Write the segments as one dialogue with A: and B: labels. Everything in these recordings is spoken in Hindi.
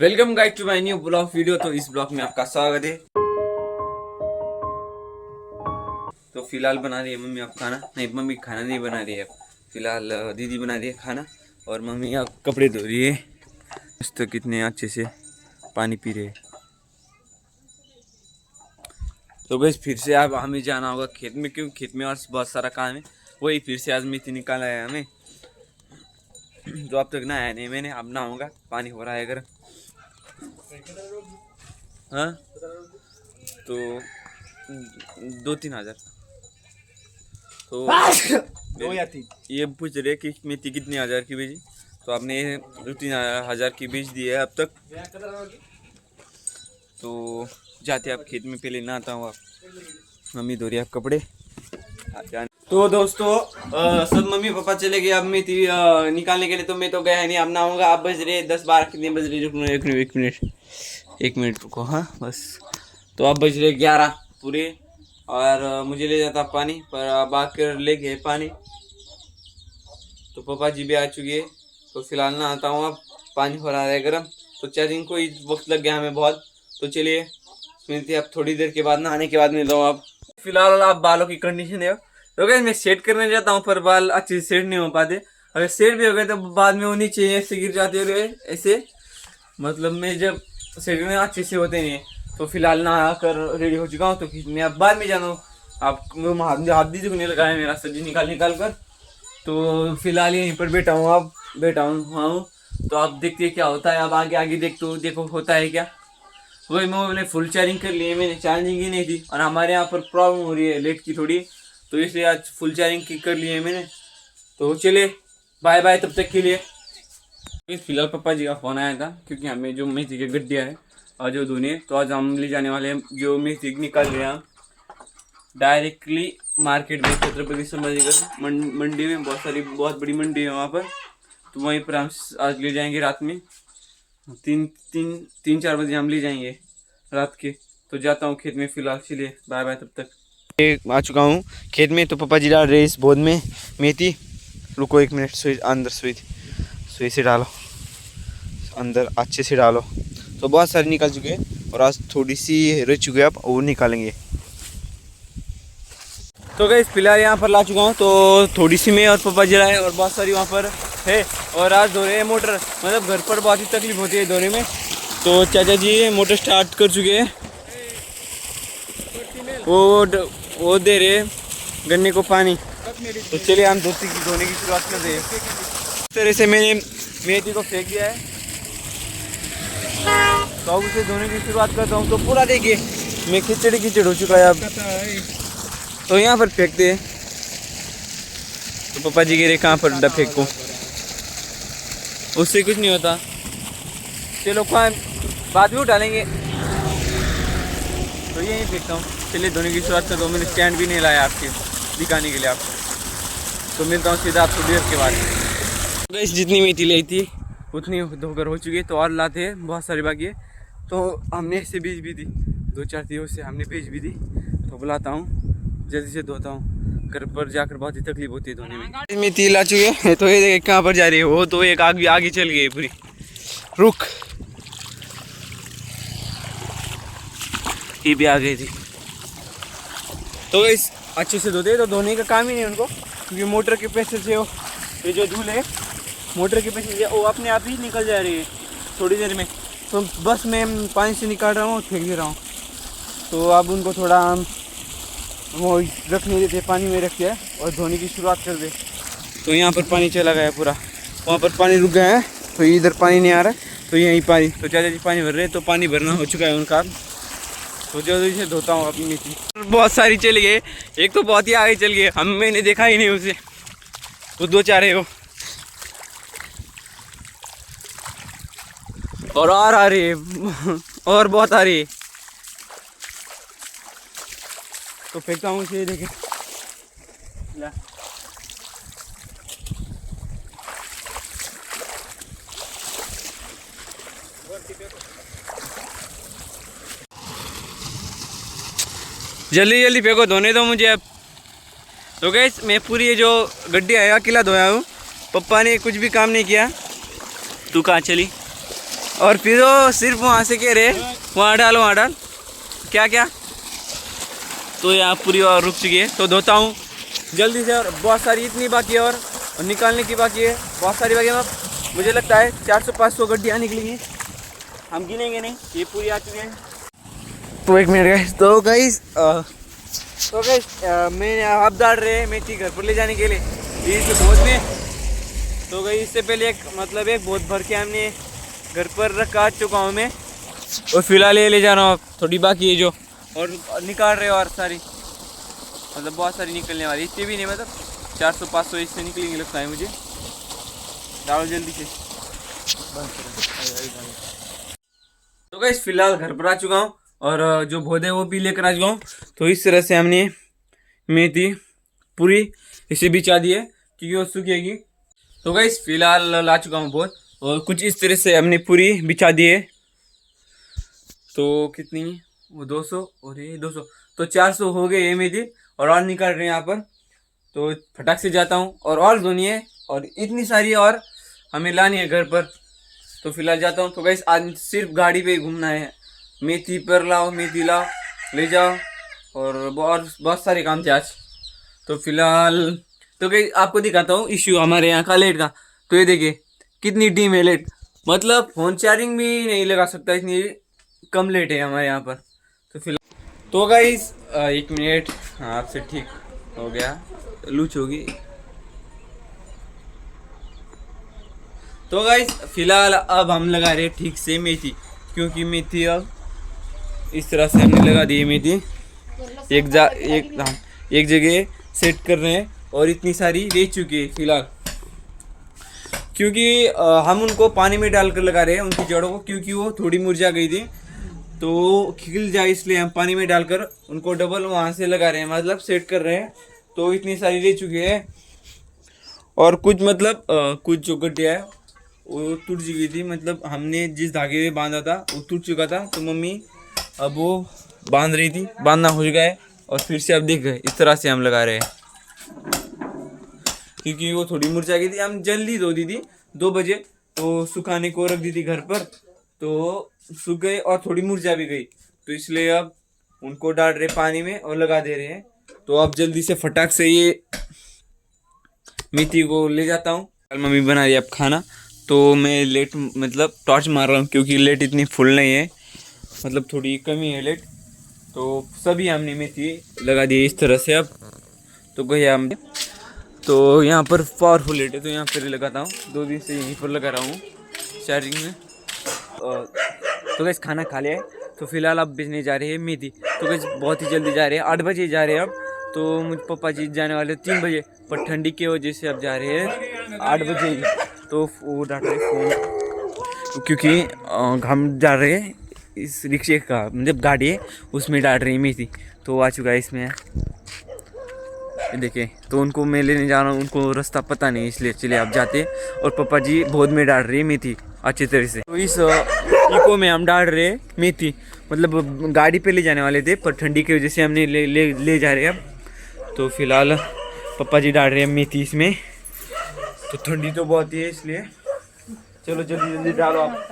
A: Welcome guys to my new blog video. तो इस ब्लॉग में आपका स्वागत है। तो फिलहाल बना रही है मम्मी अब खाना। नहीं, मम्मी खाना नहीं बना रही है, फिलहाल दीदी बना रही है खाना और मम्मी अब कपड़े धो रही है। तो कितने अच्छे से पानी पी रहे हैं। तो बस फिर से अब हमें जाना होगा खेत में, क्योंकि खेत में और बहुत सारा काम है। वही फिर से आज मेथी निकाला है हमें, जो अब तक नहाया नहीं मैंने, अब नहाऊंगा। पानी हो रहा है अगर हाँ तो 2-3 हज़ार। तो
B: दो या तीन
A: ये पूछ रहे कि मेथी कितने हज़ार की बेची, तो आपने 2-3 हज़ार की बेच दी है अब तक। तो जाते आप खेत में, पहले नहाता हूँ। आप मम्मी धो रही है आप कपड़े। तो दोस्तों सब मम्मी पापा चले गए अब मेथी निकालने के लिए, तो मैं तो गया नहीं। अब नहाऊंगा। आप बज रहे 10-12, कितने बज रहे, रुको एक मिनट रुको। हाँ बस। तो अब बज रहे 11 पूरे और मुझे ले जाता पानी, पर अब आकर ले गए पानी। तो पापा जी भी आ चुके हैं। तो फिलहाल ना आता हूँ। अब पानी हो रहा है गर्म, तो चार्जिंग को वक्त लग गया हमें बहुत। तो चलिए मिलते हैं अब थोड़ी देर के बाद, नहाने के बाद मिलता हूँ। अब फिलहाल आप बालों की कंडीशन है तो क्या, मैं सेट करने जाता हूँ पर बाल अच्छे से सेट नहीं हो पाते। अगर सेट भी हो गए तो बाद में वो नीचे ऐसे गिर जाते हुए ऐसे, मतलब मैं जब सेट में अच्छे से होते नहीं है। तो फिलहाल नहा कर रेडी हो चुका हूँ, तो मैं अब बाद में जाना हूँ। आप हाथ दीजिए को नहीं लगाया मेरा सब्जी निकाल कर। तो फिलहाल यहीं पर बैठा हूँ, अब बैठा हूँ। तो आप देखते क्या होता है, अब आगे आगे देखो होता है क्या। वही मैंने फुल चार्जिंग कर ली है, मैंने चार्जिंग ही नहीं थी और हमारे यहाँ पर प्रॉब्लम हो रही है लाइट की थोड़ी, तो इसलिए आज फुल चार्जिंग की कर ली है मैंने। तो चले बाय बाय तब तक के लिए। फिलहाल पापा जी का फ़ोन आया था, क्योंकि हमें जो मेथी के गड्ढिया है और जो धुने, तो आज हम ले जाने वाले हैं जो मेथी निकाल रहे हैं डायरेक्टली मार्केट में। छत्रपति संभाजीनगर मंडी में बहुत बड़ी मंडी है वहाँ पर। तो वहीं पर हम आज ले जाएंगे रात में 3-4 बजे हम ले जाएंगे रात के। तो जाता हूँ खेत में फिलहाल, चलिए बाय बाय तब तक। आ चुका हूँ खेत में। तो पापा जी डाल रहे इस बोद में मेथी। रुको एक मिनट, सुई से डालो अंदर, अच्छे से डालो। तो बहुत सारे निकल चुके हैं और आज थोड़ी सी रह चुके हैं, अब वो निकालेंगे। तो गाइस फिलहाल यहाँ पर ला चुका हूँ। तो थोड़ी सी मैं और पापा जी लाए और बहुत सारी वहाँ पर है। और आज धो रहे हैं मोटर, मतलब घर पर बहुत ही तकलीफ होती है धोने में। तो चाचा जी मोटर स्टार्ट कर चुके हैं, वो दे रहे गन्ने को पानी। तो चलिए हम धोने की शुरुआत कर रहे हैं। इस तरह से मैंने मेथी को फेंक दिया है, तो अब उसे धोने की शुरुआत करता हूँ। तो पूरा देखिए मैं कीचड़ हो चुका है अब। तो यहाँ पर फेंकते हैं। तो पापा जी कह रहे कहाँ पर फेंको, उससे कुछ नहीं होता। चलो बाद में उठा लेंगे। तो यहीं फेंकता हूँ। चलिए धोने की शुरुआत करता हूँ। मैंने स्टैंड भी नहीं लाया आपके दिखाने के लिए आपको। तो मिलता हूँ सीधा आपको देर के बाद। गैस जितनी मेथी लाई थी उतनी धोकर हो चुकी है, तो और लाते हैं, बहुत सारी बाकी है। तो हमने इसे बेच भी दी, 2-4 दिनों से हमने बेच भी दी। तो बुलाता हूँ, जल्दी से धोता हूँ। घर पर जाकर बहुत ही तकलीफ होती है धोने में। मेथी ला चुके हैं। तो ये देखिए कहाँ पर जा रही है वो, तो एक आगे चल गई पूरी। रुक, ये भी आ गई थी। तो इस अच्छे से धोते, तो धोने का काम ही नहीं उनको, क्योंकि मोटर के पैसे से ये जो धूल है मोटर के पैसे से वो अपने आप ही निकल जा रही है थोड़ी देर में। तो बस मैं पानी से निकाल रहा हूँ और फेंक दे रहा हूँ। तो अब उनको थोड़ा वो रख नहीं देते, पानी में रख दिया और धोने की शुरुआत कर दे। तो यहाँ पर पानी चला गया पूरा, वहाँ पर पानी रुक गया है, तो इधर पानी नहीं आ रहा है। तो यहीं पानी, तो चाचा जी पानी भर रहे हैं। तो पानी भरना हो चुका है उनका। तो जल्दी से धोता हूँ अपनी मेथी। बहुत सारी चल गई, एक तो बहुत ही आगे चल गई, मैंने देखा ही नहीं उसे, वो 2-4 है वो। और आ रही है और बहुत आ रही है। तो फेंकता हूँ इसे, देखे जल्दी जल्दी फेंको, धोने दो मुझे अब। तो गैस मैं पूरी ये जो गड्डी है अकेला धोया हूँ, पप्पा ने कुछ भी काम नहीं किया। तू कहाँ चली? और फिर वो सिर्फ वहाँ से कह रहे वहाँ डाल वहाँ डाल क्या क्या। तो यहाँ पूरी और रुक चुकी है तो धोता हूँ जल्दी से। और बहुत सारी इतनी बाकी है और निकालने की बाकी है, बहुत सारी बाकी है। मुझे लगता है 400-500 गड्डियाँ निकलेंगी, हम गिनेंगे नहीं, ये पूरी आ चुकी हैं। तो एक मिनट गाइस, तो गाइस मैं आप डाल रहे हैं मेथी घर पर ले जाने के लिए इस बोझ में। तो गाइस इससे पहले एक बोझ भर के हमने घर पर रखा चुका हूँ मैं, और फिलहाल ये ले जा रहा हूँ। थोड़ी बाकी है जो और निकाल रहे हो, और सारी मतलब बहुत सारी निकलने वाली, इतनी भी नहीं, मतलब 400-500 इससे निकलेंगे लगता है मुझे। डालो जल्दी से। तो गाइस फिलहाल घर पर आ चुका हूँ और जो भोद है वो भी लेकर आ चुका हूँ। तो इस तरह से हमने मेथी पूरी इसे बिछा दी है क्योंकि वो सूखेगी। तो गाइस फिलहाल ला चुका हूँ भोद और कुछ इस तरह से हमने पूरी बिछा दी है। तो कितनी वो 200 और ये 200, तो 400 हो गए ये मेथी और निकाल रहे हैं यहाँ पर। तो फटाक से जाता हूँ और धोनी है और इतनी सारी और हमें लानी है घर पर। तो फिलहाल जाता हूँ। तो गाइस आज सिर्फ गाड़ी पे ही घूमना है, मेथी पर लाओ, मेथी लाओ, ले जाओ, और बहुत सारे काम थे आज। तो फिलहाल तो गाइस आपको दिखाता हूँ इश्यू हमारे यहाँ का लाइट का। तो ये देखिए कितनी डीम है लाइट, मतलब फोन चार्जिंग भी नहीं लगा सकता, इतनी कम लाइट है हमारे यहाँ पर। तो फिलहाल तो गाइस एक मिनट, हाँ आपसे ठीक हो गया, लूच होगी। तो गाइस फिलहाल अब हम लगा रहे हैं ठीक से मेथी, क्योंकि मेथी अब इस तरह से हमने लगा दी है मेथी, एक जगह सेट कर रहे हैं। और इतनी सारी ले चुकी है फिलहाल, क्योंकि हम उनको पानी में डालकर लगा रहे हैं उनकी जड़ों को, क्योंकि वो थोड़ी मुरझा गई थी तो खिल जाए, इसलिए हम पानी में डालकर उनको डबल वहाँ से लगा रहे हैं, मतलब सेट कर रहे हैं। तो इतनी सारी ले चुकी है और कुछ मतलब कुछ जो गड्ढिया है वो टूट चुकी थी, मतलब हमने जिस धागे में बांधा था वो टूट चुका था। तो मम्मी अब वो बांध रही थी, बांधना हो गया है और फिर से अब देख गए इस तरह से हम लगा रहे हैं, क्योंकि वो थोड़ी मुरझा गई थी। हम जल्दी धो दी थी 2 बजे, तो सुखाने को रख दी थी घर पर, तो सूख गए और थोड़ी मुरझा भी गई। तो इसलिए अब उनको डाल रहे पानी में और लगा दे रहे हैं। तो अब जल्दी से फटाक से ये मेथी को ले जाता हूँ। कल मम्मी बना रही है अब खाना, तो मैं लेट मतलब टॉर्च मार रहा हूँ क्योंकि लेट इतनी फुल नहीं है, मतलब थोड़ी कमी है लेट। तो सभी हमने मेथी लगा दी इस तरह से। अब तो गया हमने, तो यहाँ पर पावरफुल लेट है तो यहाँ पर लगाता हूँ, 2 दिन से यहीं पर लगा रहा हूँ चार्जिंग में। तो गैस खाना खा लिया है, तो फिलहाल अब बेचने जा रहे हैं मेथी। तो गैस बहुत ही जल्दी जा रहे हैं, 8 बजे जा रहे हैं अब। तो मुझ पापा जी जाने वाले 3 बजे, पर ठंडी की वजह से अब जा रहे हैं 8 बजे ही। तो वो डाल रहे फ़ोन, क्योंकि हम जा रहे हैं इस रिक्शे का, मतलब गाड़ी है उसमें डाल रही है मेथी। तो आ चुका है इसमें, देखें। तो उनको मैं लेने जा रहा हूँ, उनको रास्ता पता नहीं, इसलिए चलिए आप जाते। और पापा जी भोद में डाल रही है मेथी अच्छी तरह से। तो इस इको में हम डाल रहे हैं मेथी, मतलब गाड़ी पे ले जाने वाले थे पर ठंडी की वजह से हमने ले जा रहे हैं अब। तो फिलहाल पापा जी डाल रहे हैं मेथी इसमें, तो ठंडी तो बहुत ही है इसलिए चलो जल्दी जल्दी डालो आप।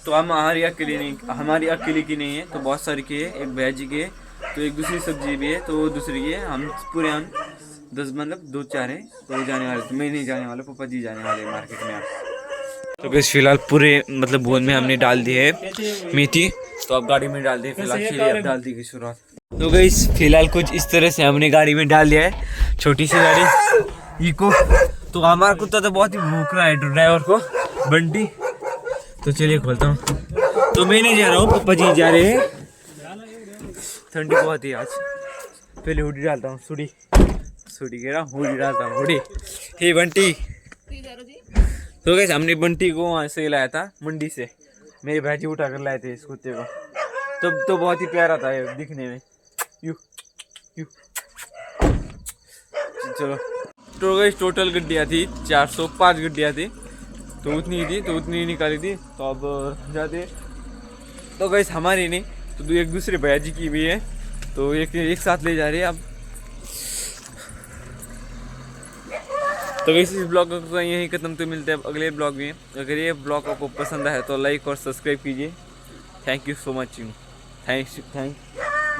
A: तो हमारी अकेले की नहीं है, तो बहुत सारी की है, एक भैया जी की है, तो एक दूसरी सब्जी भी है, तो दूसरी की है। हम 10 मतलब 2-4 हैं, तो जाने वाले, तो मैं नहीं जाने वाला, पापा जी जाने वाले मार्केट में आप। तो बस फिलहाल पूरे मतलब भोज में हमने डाल दी है मेथी, तो अब गाड़ी में डाल दी फिलहाल, चलिए अब डाल दी की शुरुआत। तो गाइस फिलहाल कुछ इस तरह से हमने गाड़ी में डाल दिया है, छोटी सी गाड़ी इको। तो हमारा कुत्ता तो बहुत ही भूख रहा है ड्राइवर को, बंटी। तो चलिए खोलता हूँ। तो मैं नहीं जा रहा हूँ, पापा जी जा रहे हैं, ठंडी बहुत ही आज। पहले हुडी डालता हूँ, सुडी कह रहा हूँ, हुडी डालता हूँ, हुडी। हे बंटी। तो कैसे हमने बंटी को वहाँ से लाया था मंडी से, मेरे भाई जी उठा कर लाए थे इस कुत्ते को। तो बहुत ही प्यारा था ये दिखने में, यू यू। चलो तो गाइस टोटल गड्डियाँ थी 405 गड्डियाँ थी, तो उतनी निकाली थी। तो अब जाते, तो गाइस हमारी नहीं, तो एक दूसरे भैया जी की भी है, तो एक साथ ले जा रहे हैं अब। तो वैसे इस ब्लॉग को यहीं खत्म, तो मिलते हैं अगले ब्लॉग में। अगर ये ब्लॉग आपको पसंद आए तो लाइक और सब्सक्राइब कीजिए। Thank you so much you, thank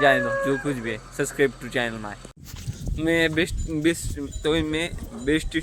A: जाने दो जो कुछ भी है, सब्सक्राइब टू चैनल माय। मैं बेस्ट बेस्ट तो मैं बेस्ट